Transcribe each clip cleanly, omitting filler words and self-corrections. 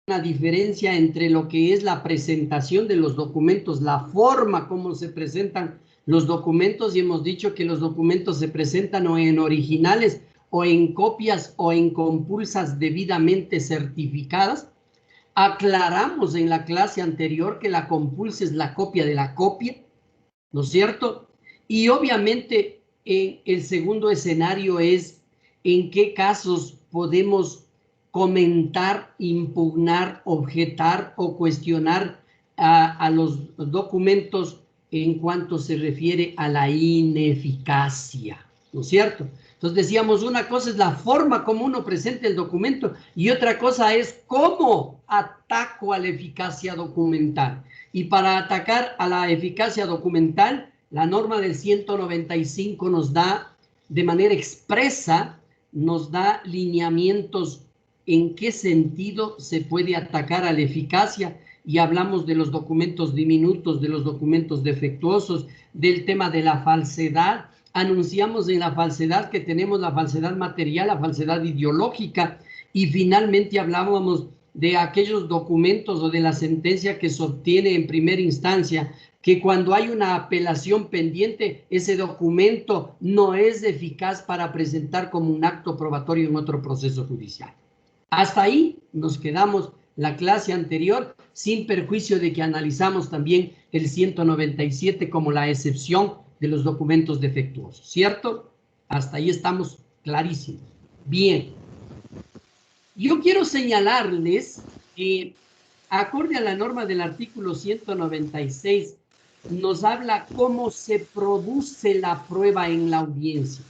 una diferencia entre lo que es la presentación de los documentos, la forma como se presentan los documentos, y hemos dicho que los documentos se presentan o en originales o en copias o en compulsas debidamente certificadas. Aclaramos en la clase anterior que la compulsa es la copia de la copia, ¿no es cierto? Y obviamente el segundo escenario es en qué casos podemos comentar, impugnar, objetar o cuestionar a los documentos en cuanto se refiere a la ineficacia, ¿no es cierto? Entonces decíamos, una cosa es la forma como uno presenta el documento y otra cosa es cómo ataco a la eficacia documental. Y para atacar a la eficacia documental, la norma del 195 nos da de manera expresa, nos da lineamientos en qué sentido se puede atacar a la eficacia, y hablamos de los documentos diminutos, de los documentos defectuosos, del tema de la falsedad. Anunciamos en la falsedad que tenemos la falsedad material, la falsedad ideológica, y finalmente hablábamos de aquellos documentos o de la sentencia que se obtiene en primera instancia, que cuando hay una apelación pendiente, ese documento no es eficaz para presentar como un acto probatorio en otro proceso judicial. Hasta ahí nos quedamos la clase anterior, sin perjuicio de que analizamos también el 197 como la excepción de los documentos defectuosos, ¿cierto? Hasta ahí estamos clarísimos. Bien. Yo quiero señalarles que, acorde a la norma del artículo 196, nos habla cómo se produce la prueba en la audiencia.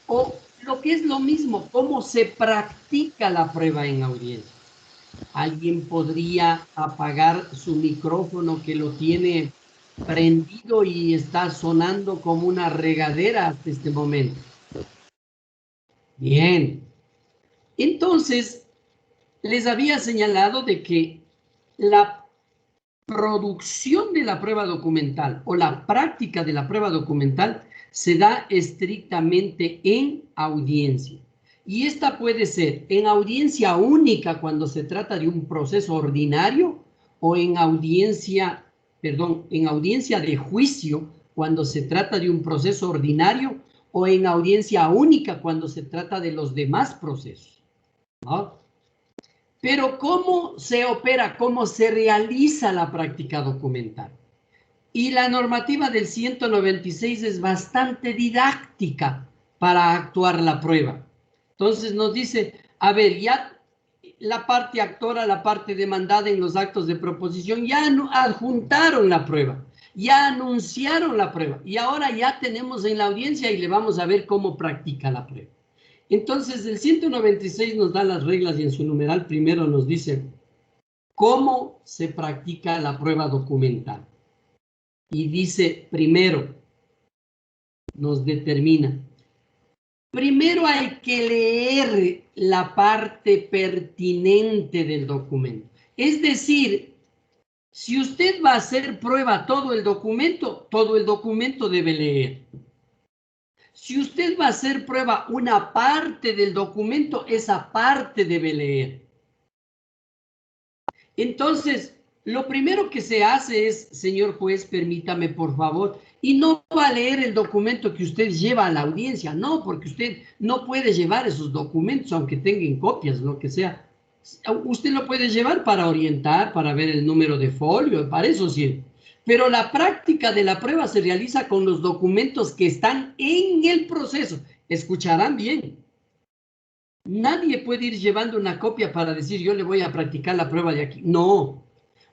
O lo que es lo mismo, cómo se practica la prueba en audiencia. Alguien podría apagar su micrófono que lo tiene prendido y está sonando como una regadera hasta este momento. Bien. Entonces, les había señalado de que la producción de la prueba documental o la práctica de la prueba documental se da estrictamente en audiencia. Y esta puede ser en audiencia única cuando se trata de un proceso ordinario, o en audiencia de juicio cuando se trata de un proceso ordinario, o en audiencia única cuando se trata de los demás procesos, ¿no? Pero ¿cómo se opera, cómo se realiza la práctica documental? Y la normativa del 196 es bastante didáctica para actuar la prueba. Entonces nos dice, a ver, ya la parte actora, la parte demandada en los actos de proposición ya adjuntaron la prueba, ya anunciaron la prueba, y ahora ya tenemos en la audiencia y le vamos a ver cómo practica la prueba. Entonces, el 196 nos da las reglas y en su numeral primero nos dice cómo se practica la prueba documental. Y dice, primero, nos determina, primero hay que leer la parte pertinente del documento. Es decir, si usted va a hacer prueba todo el documento debe leer. Si usted va a hacer prueba una parte del documento, esa parte debe leer. Entonces, lo primero que se hace es, señor juez, permítame por favor, y no va a leer el documento que usted lleva a la audiencia, no, porque usted no puede llevar esos documentos, aunque tengan copias, lo que sea. Usted lo puede llevar para orientar, para ver el número de folio, para eso sí. Pero la práctica de la prueba se realiza con los documentos que están en el proceso. Escucharán bien. Nadie puede ir llevando una copia para decir yo le voy a practicar la prueba de aquí. No,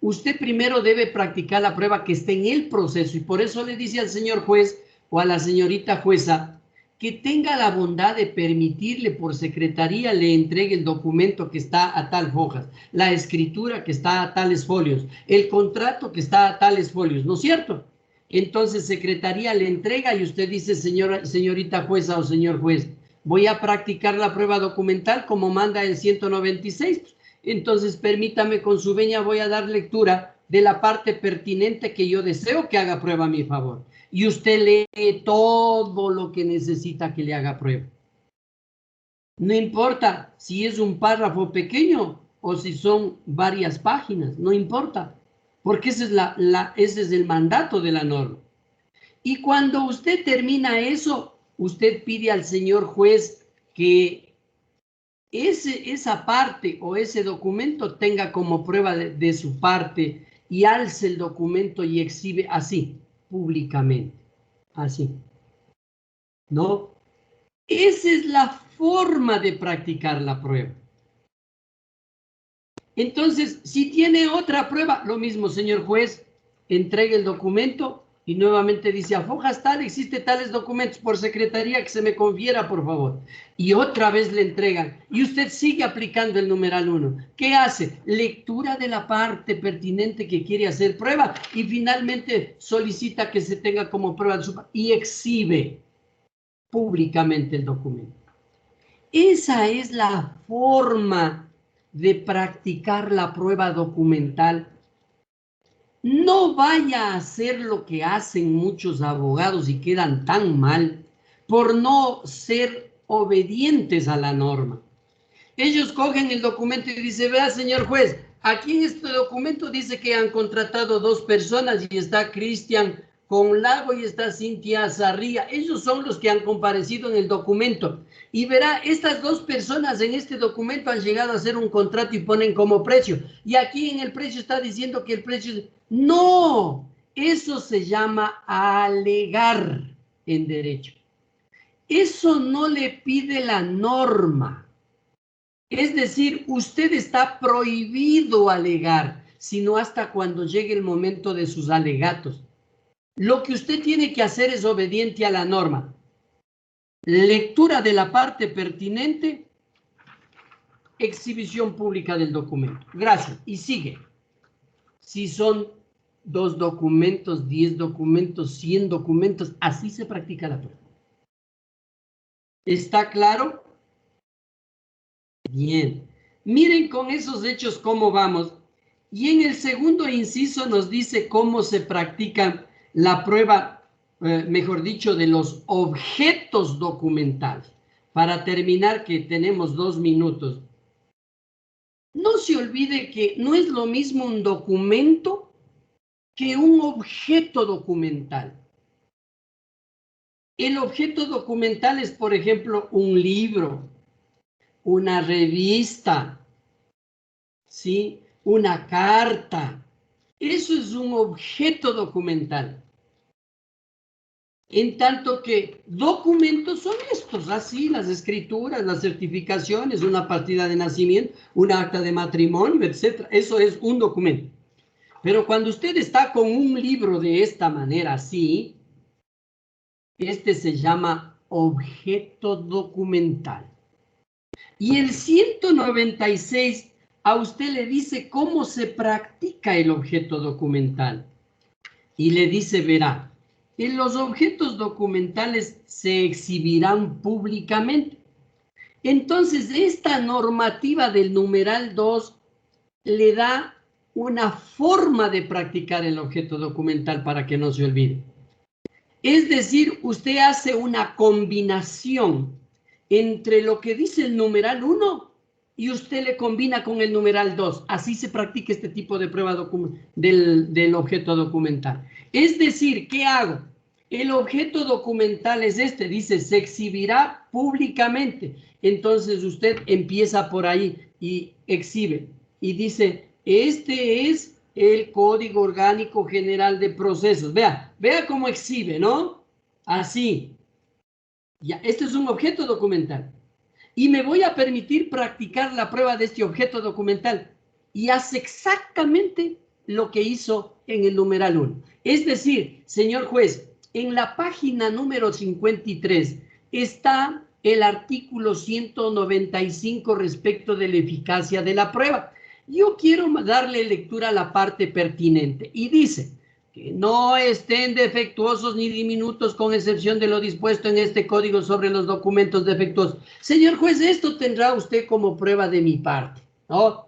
usted primero debe practicar la prueba que esté en el proceso, y por eso le dice al señor juez o a la señorita jueza que tenga la bondad de permitirle por secretaría le entregue el documento que está a tal hojas, la escritura que está a tales folios, el contrato que está a tales folios, ¿no es cierto? Entonces secretaría le entrega y usted dice, señorita jueza o señor juez, voy a practicar la prueba documental como manda el 196. Entonces, permítame, con su venia voy a dar lectura de la parte pertinente que yo deseo que haga prueba a mi favor. Y usted lee todo lo que necesita que le haga prueba. No importa si es un párrafo pequeño o si son varias páginas, no importa, porque ese es el mandato de la norma. Y cuando usted termina eso, usted pide al señor juez que esa parte o ese documento tenga como prueba de su parte y alce el documento y exhibe así, públicamente, así, ¿no? Esa es la forma de practicar la prueba. Entonces, si tiene otra prueba, lo mismo, señor juez, entregue el documento y nuevamente dice, a fojas tal, existe tales documentos por secretaría que se me confiera, por favor. Y otra vez le entregan. Y usted sigue aplicando el numeral 1. ¿Qué hace? Lectura de la parte pertinente que quiere hacer prueba y finalmente solicita que se tenga como prueba y exhibe públicamente el documento. Esa es la forma de practicar la prueba documental. No vaya a hacer lo que hacen muchos abogados y quedan tan mal por no ser obedientes a la norma. Ellos cogen el documento y dicen, vea, señor juez, aquí en este documento dice que han contratado 2 personas y está Cristian Conlago y está Cintia Zarría. Ellos son los que han comparecido en el documento. Y verá, estas 2 personas en este documento han llegado a hacer un contrato y ponen como precio. Y aquí en el precio está diciendo que el precio... No, eso se llama alegar en derecho. Eso no le pide la norma. Es decir, usted está prohibido alegar, sino hasta cuando llegue el momento de sus alegatos. Lo que usted tiene que hacer es obediente a la norma. Lectura de la parte pertinente, exhibición pública del documento. Gracias. Y sigue. Si son 2 documentos, 10 documentos, 100 documentos, así se practica la prueba. ¿Está claro? Bien. Miren con esos hechos cómo vamos. Y en el segundo inciso nos dice cómo se practica la prueba, mejor dicho, de los objetos documentales. Para terminar, que tenemos 2 minutos. No se olvide que no es lo mismo un documento que un objeto documental. El objeto documental es, por ejemplo, un libro, una revista, ¿sí? Una carta. Eso es un objeto documental. En tanto que documentos son estos, así, las escrituras, las certificaciones, una partida de nacimiento, un acta de matrimonio, etc. Eso es un documento. Pero cuando usted está con un libro de esta manera, así, este se llama objeto documental. Y el 196 a usted le dice cómo se practica el objeto documental. Y le dice, verá, en los objetos documentales se exhibirán públicamente. Entonces, esta normativa del numeral 2 le da una forma de practicar el objeto documental para que no se olvide. Es decir, usted hace una combinación entre lo que dice el numeral 1 y usted le combina con el numeral 2. Así se practica este tipo de prueba del objeto documental. Es decir, ¿qué hago? El objeto documental es este, dice, se exhibirá públicamente. Entonces usted empieza por ahí y exhibe. Y dice, este es el Código Orgánico General de Procesos. Vea cómo exhibe, ¿no? Así. Ya, este es un objeto documental. Y me voy a permitir practicar la prueba de este objeto documental. Y hace exactamente lo que hizo en el numeral 1. Es decir, señor juez, en la página número 53 está el artículo 195 respecto de la eficacia de la prueba. Yo quiero darle lectura a la parte pertinente. Y dice que no estén defectuosos ni diminutos con excepción de lo dispuesto en este código sobre los documentos defectuosos. Señor juez, esto tendrá usted como prueba de mi parte, ¿no?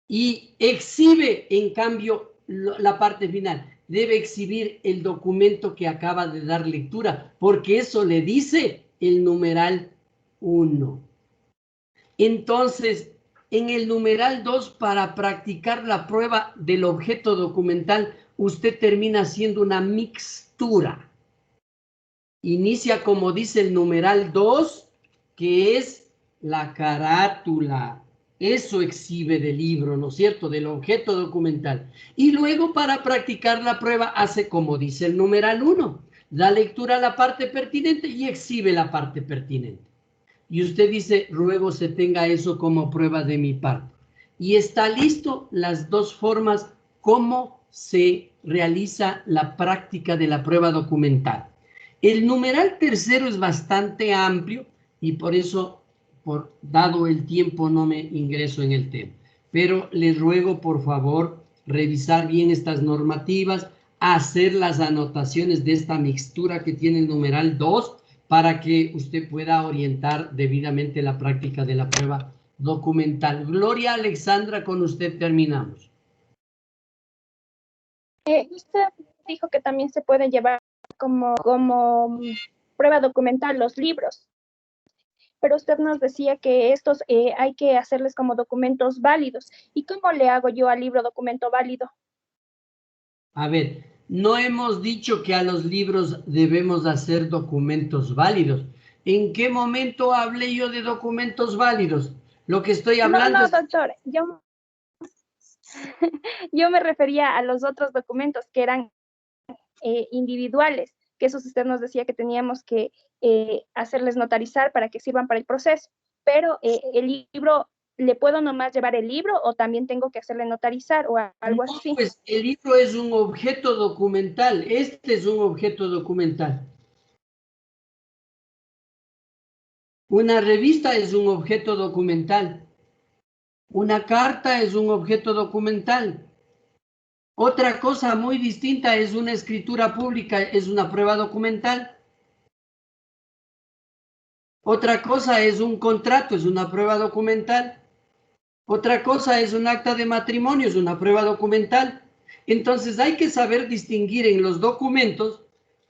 Y exhibe, en cambio, la parte final. Debe exhibir el documento que acaba de dar lectura, porque eso le dice el numeral 1. Entonces, En el numeral 2, para practicar la prueba del objeto documental, usted termina haciendo una mixtura. Inicia como dice el numeral 2, que es la carátula. Eso exhibe del libro, ¿no es cierto?, del objeto documental. Y luego, para practicar la prueba, hace como dice el numeral 1. Da lectura a la parte pertinente y exhibe la parte pertinente. Y usted dice, ruego se tenga eso como prueba de mi parte. Y está listo las dos formas cómo se realiza la práctica de la prueba documental. El numeral tercero es bastante amplio y por eso, dado el tiempo, no me ingreso en el tema. Pero les ruego, por favor, revisar bien estas normativas, hacer las anotaciones de esta mixtura que tiene el numeral 2 para que usted pueda orientar debidamente la práctica de la prueba documental. Gloria Alexandra, con usted terminamos. Usted dijo que también se pueden llevar como prueba documental los libros, pero usted nos decía que estos hay que hacerles como documentos válidos. ¿Y cómo le hago yo al libro documento válido? A ver, no hemos dicho que a los libros debemos hacer documentos válidos. ¿En qué momento hablé yo de documentos válidos? Lo que estoy hablando No, doctor, yo me refería a los otros documentos que eran individuales, que esos usted nos decía que teníamos que hacerles notarizar para que sirvan para el proceso, pero el libro, ¿le puedo nomás llevar el libro o también tengo que hacerle notarizar o algo así? Pues el libro es un objeto documental, este es un objeto documental. Una revista es un objeto documental. Una carta es un objeto documental. Otra cosa muy distinta es una escritura pública, es una prueba documental. Otra cosa es un contrato, es una prueba documental. Otra cosa es un acta de matrimonio, es una prueba documental. Entonces hay que saber distinguir en los documentos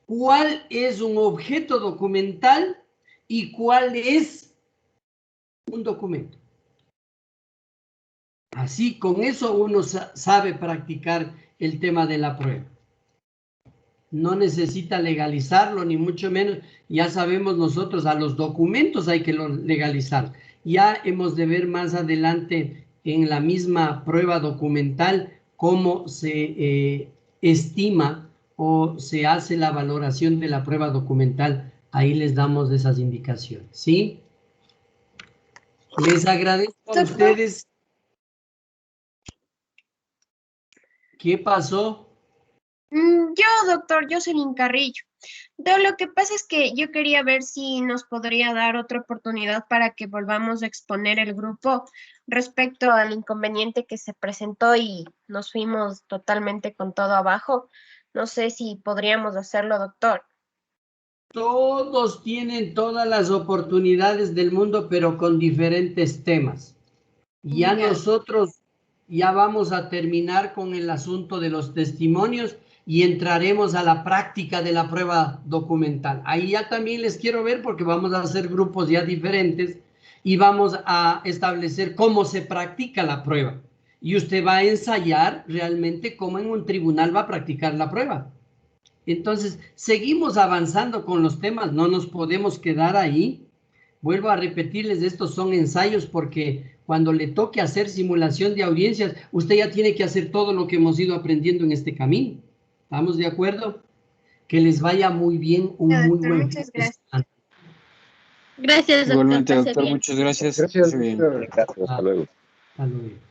cuál es un objeto documental y cuál es un documento. Así, con eso uno sabe practicar el tema de la prueba. No necesita legalizarlo, ni mucho menos. Ya sabemos nosotros, a los documentos hay que legalizar. Ya hemos de ver más adelante en la misma prueba documental cómo se estima o se hace la valoración de la prueba documental. Ahí les damos esas indicaciones, ¿sí? Les agradezco a ustedes. ¿Qué pasó? Doctor Jocelyn Carrillo. Lo que pasa es que yo quería ver si nos podría dar otra oportunidad para que volvamos a exponer el grupo respecto al inconveniente que se presentó y nos fuimos totalmente con todo abajo. No sé si podríamos hacerlo, doctor. Todos tienen todas las oportunidades del mundo, pero con diferentes temas. Ya nosotros ya vamos a terminar con el asunto de los testimonios y entraremos a la práctica de la prueba documental. Ahí ya también les quiero ver porque vamos a hacer grupos ya diferentes y vamos a establecer cómo se practica la prueba. Y usted va a ensayar realmente cómo en un tribunal va a practicar la prueba. Entonces, seguimos avanzando con los temas, no nos podemos quedar ahí. Vuelvo a repetirles, estos son ensayos porque cuando le toque hacer simulación de audiencias, usted ya tiene que hacer todo lo que hemos ido aprendiendo en este camino. ¿Estamos de acuerdo? Que les vaya muy bien, un muy buen fin Muchas de gracias. semana. Gracias, doctor. Igualmente, Pase doctor, bien. muchas gracias. Gracias, Muy bien. doctor. Hasta luego. Hasta luego.